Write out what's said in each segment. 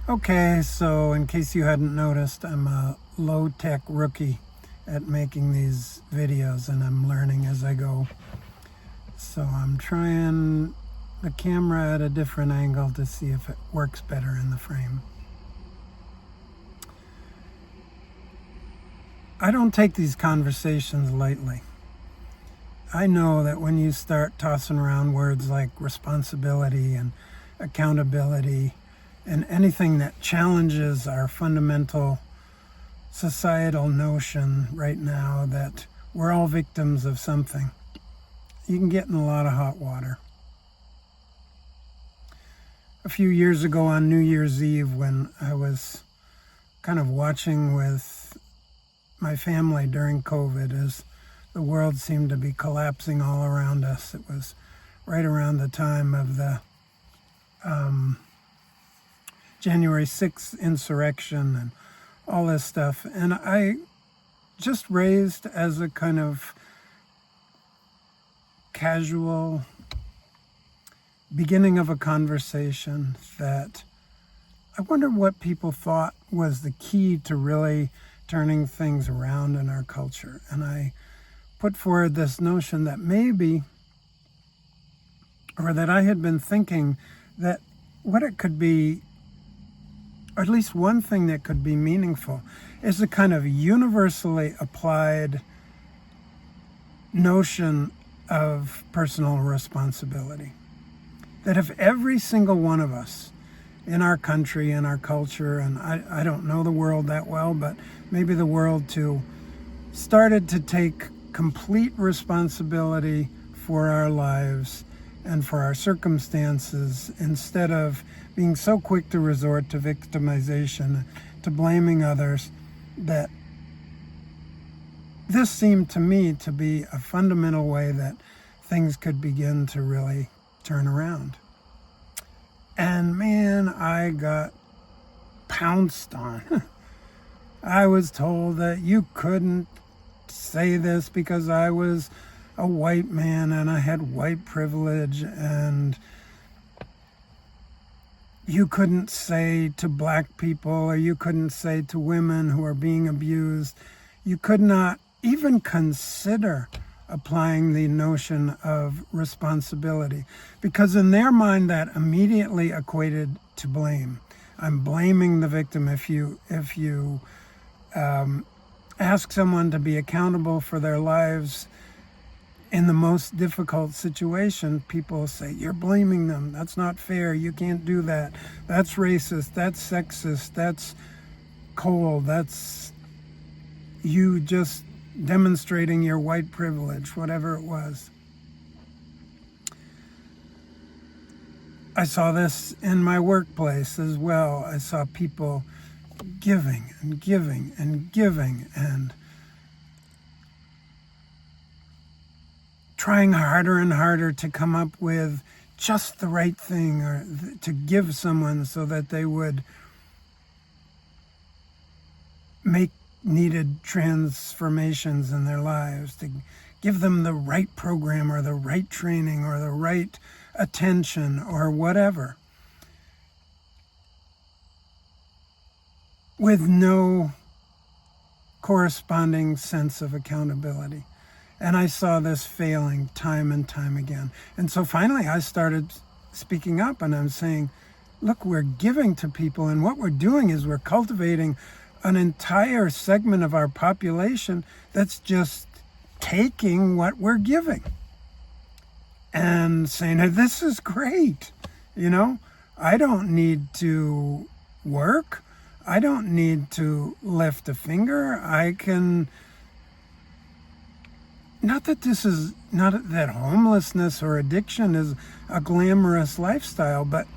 Okay, so in case you hadn't noticed, I'm a low-tech rookie at making these videos, and I'm learning as I go. So I'm trying the camera at a different angle to see if it works better in the frame. I don't take these conversations lightly. I know that when you start tossing around words like responsibility and accountability and anything that challenges our fundamental societal notion right now that we're all victims of something, you can get in a lot of hot water. A few years ago on New Year's Eve, when I was kind of watching with my family during COVID as the world seemed to be collapsing all around us, it was right around the time of the January 6th insurrection and all this stuff. And I just raised as a kind of casual beginning of a conversation that I wonder what people thought was the key to really turning things around in our culture. And I put forward this notion that maybe, or that I had been thinking that what it could be, or at least one thing that could be meaningful, is a kind of universally applied notion of personal responsibility. That if every single one of us in our country, in our culture, and I don't know the world that well, but maybe the world too, started to take complete responsibility for our lives and for our circumstances, instead of being so quick to resort to victimization, to blaming others, that this seemed to me to be a fundamental way that things could begin to really turn around. And man, I got pounced on. I was told that you couldn't say this because I was a white man and I had white privilege, and you couldn't say to black people, or you couldn't say to women who are being abused, you could not even consider applying the notion of responsibility, because in their mind that immediately equated to blame. I'm blaming the victim. If you ask someone to be accountable for their lives in the most difficult situation, people say, you're blaming them. That's not fair. You can't do that. That's racist. That's sexist. That's cold. That's you just demonstrating your white privilege, whatever it was. I saw this in my workplace as well. I saw people giving and giving and giving and trying harder and harder to come up with just the right thing, or to give someone so that they would make needed transformations in their lives, to give them the right program or the right training or the right attention or whatever, with no corresponding sense of accountability. And I saw this failing time and time again. And so finally I started speaking up, and I'm saying, look, we're giving to people, and what we're doing is we're cultivating an entire segment of our population that's just taking what we're giving and saying, hey, this is great. I don't need to work. I don't need to lift a finger. I can, not that homelessness or addiction is a glamorous lifestyle, but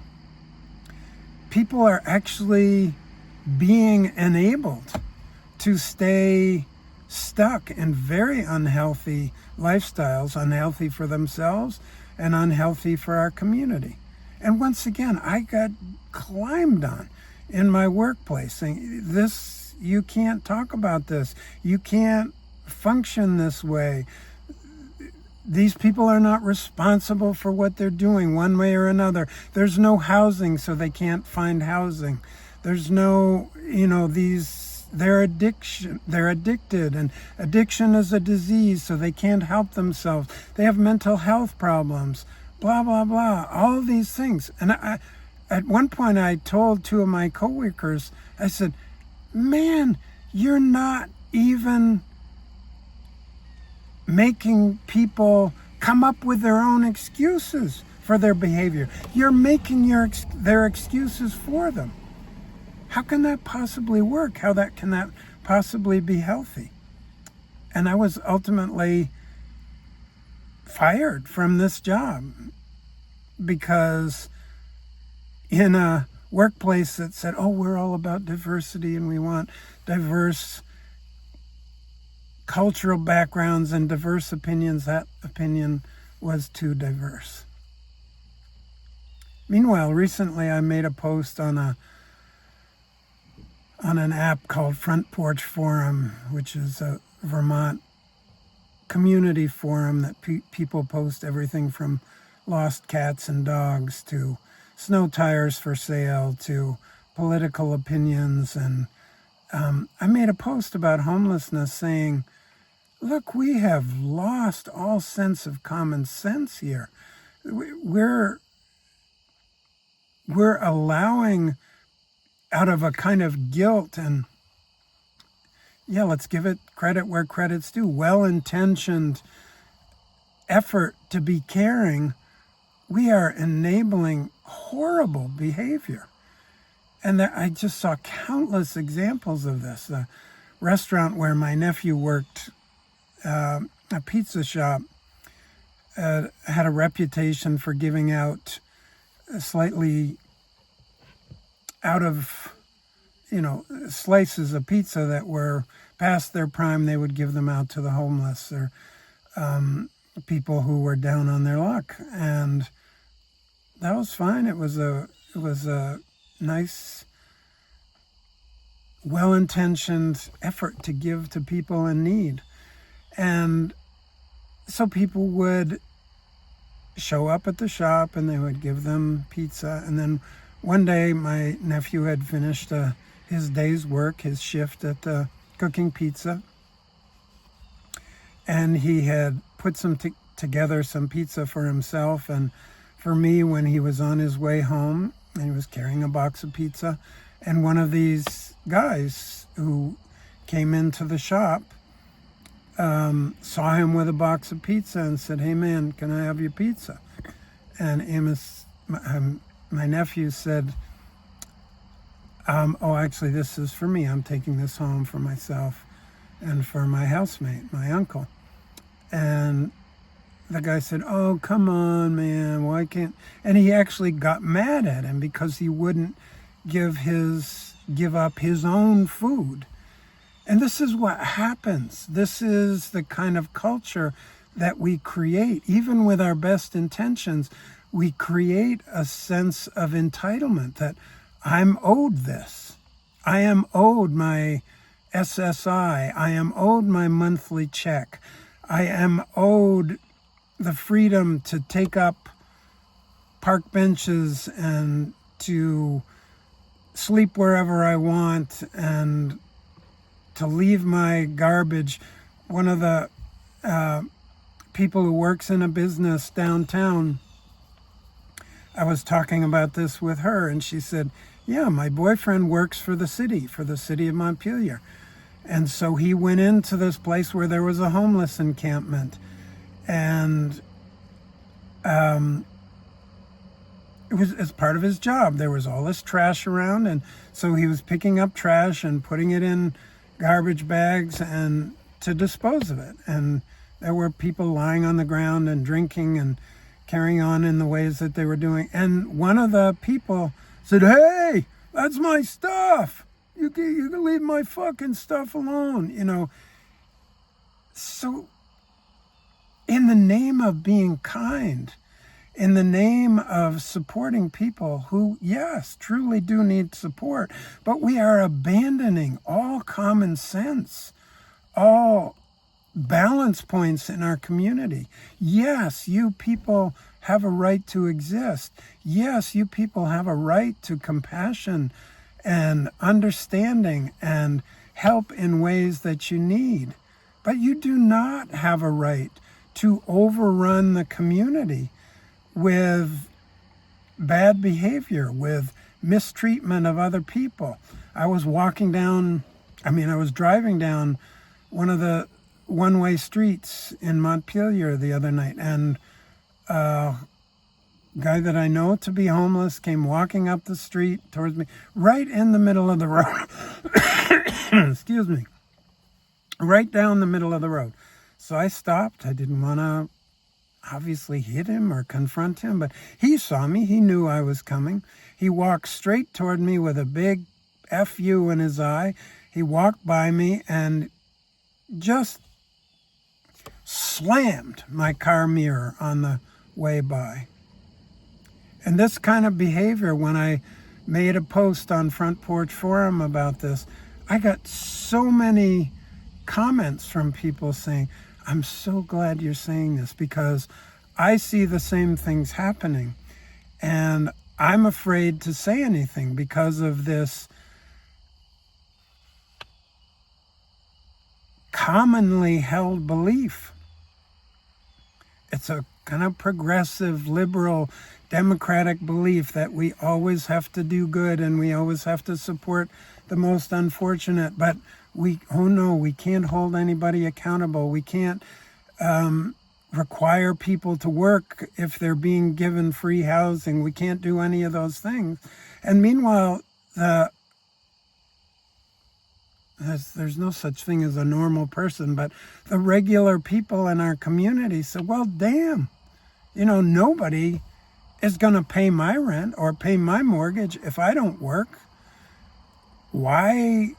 people are actually being enabled to stay stuck in very unhealthy lifestyles, unhealthy for themselves and unhealthy for our community. And once again, I got climbed on in my workplace saying, this, you can't talk about this. You can't function this way. These people are not responsible for what they're doing one way or another. There's no housing, so they can't find housing. There's no, they're addicted, and addiction is a disease, so they can't help themselves. They have mental health problems, blah, blah, blah, all of these things. And at one point I told two of my coworkers, I said, man, you're not even making people come up with their own excuses for their behavior. You're making their excuses for them. How can that possibly work? Can that possibly be healthy? And I was ultimately fired from this job because in a workplace that said, oh, we're all about diversity and we want diverse cultural backgrounds and diverse opinions, that opinion was too diverse. Meanwhile, recently I made a post on an app called Front Porch Forum, which is a Vermont community forum that people post everything from lost cats and dogs to snow tires for sale to political opinions. And I made a post about homelessness saying, look, we have lost all sense of common sense here. We're allowing, out of a kind of guilt and, let's give it credit where credit's due, well-intentioned effort to be caring, we are enabling horrible behavior. And I just saw countless examples of this. The restaurant where my nephew worked, a pizza shop, had a reputation for giving out slightly out of, slices of pizza that were past their prime. They would give them out to the homeless or people who were down on their luck. And that was fine. It was a nice, well-intentioned effort to give to people in need. And so people would show up at the shop and they would give them pizza. And then one day my nephew had finished his day's work, his shift at cooking pizza. And he had put together some pizza for himself and for me when he was on his way home, and he was carrying a box of pizza. And one of these guys who came into the shop saw him with a box of pizza and said, hey man, can I have your pizza? And Amos, my nephew, said, oh, actually this is for me. I'm taking this home for myself and for my housemate, my uncle. And the guy said, oh, come on, man, why can't... And he actually got mad at him because he wouldn't give up his own food. And this is what happens. This is the kind of culture that we create. Even with our best intentions, we create a sense of entitlement that I'm owed this. I am owed my SSI. I am owed my monthly check. I am owed the freedom to take up park benches and to sleep wherever I want and to leave my garbage. One of the people who works in a business downtown, I was talking about this with her, and she said, yeah, my boyfriend works for the city of Montpelier. And so he went into this place where there was a homeless encampment. And it was as part of his job. There was all this trash around, and so he was picking up trash and putting it in garbage bags and to dispose of it. And there were people lying on the ground and drinking and carrying on in the ways that they were doing. And one of the people said, hey, that's my stuff. You can leave my fucking stuff alone, So in the name of being kind, in the name of supporting people who, yes, truly do need support, but we are abandoning all common sense, all balance points in our community. Yes, you people have a right to exist. Yes, you people have a right to compassion and understanding and help in ways that you need. But you do not have a right to overrun the community with bad behavior, with mistreatment of other people. I was driving down one of the one-way streets in Montpelier the other night, and a guy that I know to be homeless came walking up the street towards me, right in the middle of the road. Excuse me. Right down the middle of the road. So I stopped. I didn't want to obviously hit him or confront him, but he saw me. He knew I was coming. He walked straight toward me with a big F you in his eye. He walked by me and just slammed my car mirror on the way by. And this kind of behavior, when I made a post on Front Porch Forum about this, I got so many comments from people saying, I'm so glad you're saying this because I see the same things happening. And I'm afraid to say anything because of this commonly held belief. It's a kind of progressive, liberal, democratic belief that we always have to do good and we always have to support the most unfortunate. But we can't hold anybody accountable. We can't require people to work if they're being given free housing. We can't do any of those things. And meanwhile, there's no such thing as a normal person, but the regular people in our community said, well, damn, nobody is going to pay my rent or pay my mortgage if I don't work. Why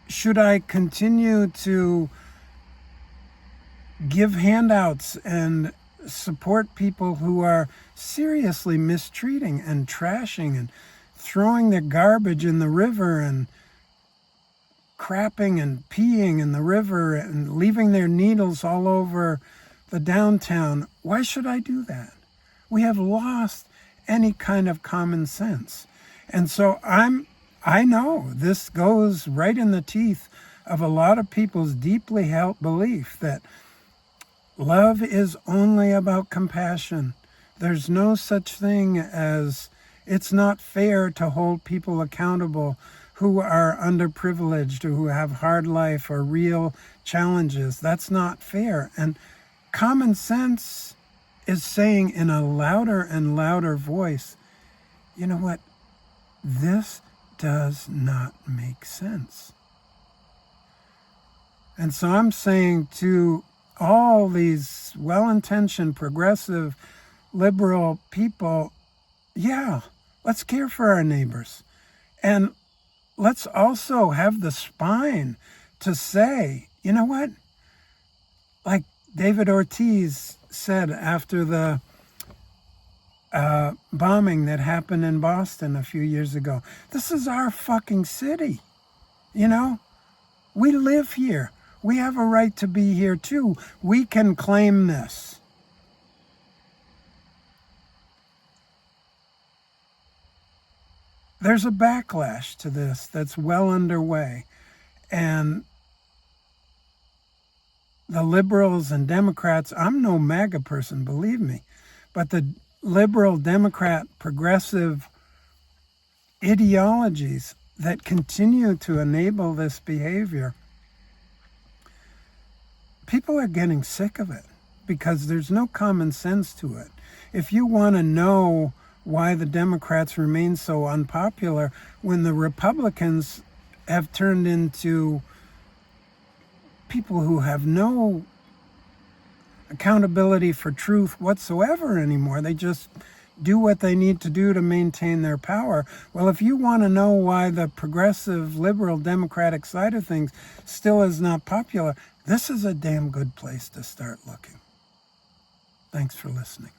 should I continue to give handouts and support people who are seriously mistreating and trashing and throwing their garbage in the river and crapping and peeing in the river and leaving their needles all over the downtown? Why should I do that? We have lost any kind of common sense. And so I know this goes right in the teeth of a lot of people's deeply held belief that love is only about compassion. There's no such thing as, it's not fair to hold people accountable who are underprivileged or who have hard life or real challenges. That's not fair. And common sense is saying in a louder and louder voice, you know what? This does not make sense. And so I'm saying to all these well-intentioned, progressive, liberal people, yeah, let's care for our neighbors. And let's also have the spine to say, you know what? Like David Ortiz said after the bombing that happened in Boston a few years ago, this is our fucking city. We live here. We have a right to be here too. We can claim this. There's a backlash to this that's well underway. And the liberals and Democrats, I'm no MAGA person, believe me, but the liberal, Democrat, progressive ideologies that continue to enable this behavior, people are getting sick of it because there's no common sense to it. If you want to know why the Democrats remain so unpopular when the Republicans have turned into people who have no accountability for truth whatsoever anymore. They just do what they need to do to maintain their power. Well, if you want to know why the progressive, liberal, democratic side of things still is not popular, this is a damn good place to start looking. Thanks for listening.